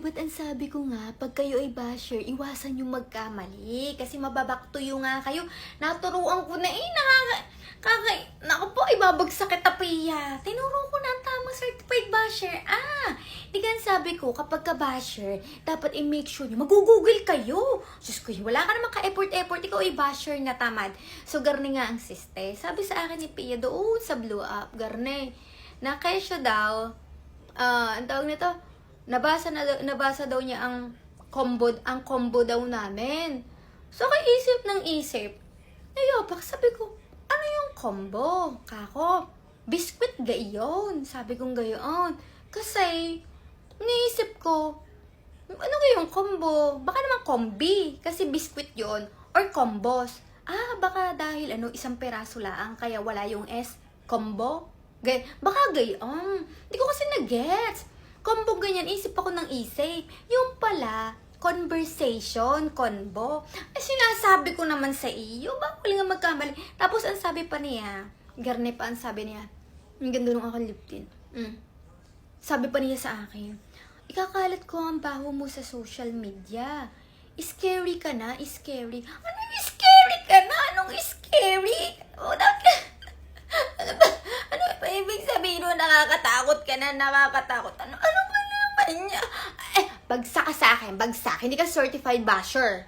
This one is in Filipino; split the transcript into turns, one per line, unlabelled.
Dapat ang sabi ko nga, pag kayo ay basher, iwasan yung magkamali. Kasi mababaktuyo nga kayo. Naturuan ko na naku po, ibabagsak kita, Pia. Tinuro ko na ang tamang certified basher. Di ka sabi ko, kapag ka basher, dapat i-make sure nyo, mag-google kayo. Diyos ko, wala ka naman ka-effort, ikaw ay basher na tamad. So, garne nga ang siste. Sabi sa akin ni Pia doon sa Blue Up, garne, na kesyo daw, ang tawag nito, nabasa daw niya ang combo daw namin. So, kay isip ng isip, nayopak, sabi ko, ano yung combo? Kako, biskwit gayon. Sabi kong gayon. Kasi, naisip ko, ano gayong combo? Baka naman combi, kasi biskwit yon or combos. Baka dahil isang peraso lang, kaya wala yung S, combo. Baka gayon. Hindi ko kasi na-gets. Combo ganyan, isip ako ng isip. Yung pala, conversation, convo. Sinasabi ko naman sa iyo, bakit nga magkamali? Tapos ang sabi pa niya, garne pa ang sabi niya, ang ganda nung akong lip tint. Sabi pa niya sa akin, ikakalat ko ang baho mo sa social media. Scary ka na, scary. Anong scary ka na? Anong scary? Ano ba ibig sabihin mo, nakakatakot ka na, nakakatakot? Ano ba naman niya? Bagsak ka sa akin, bagsak. Hindi ka certified basher.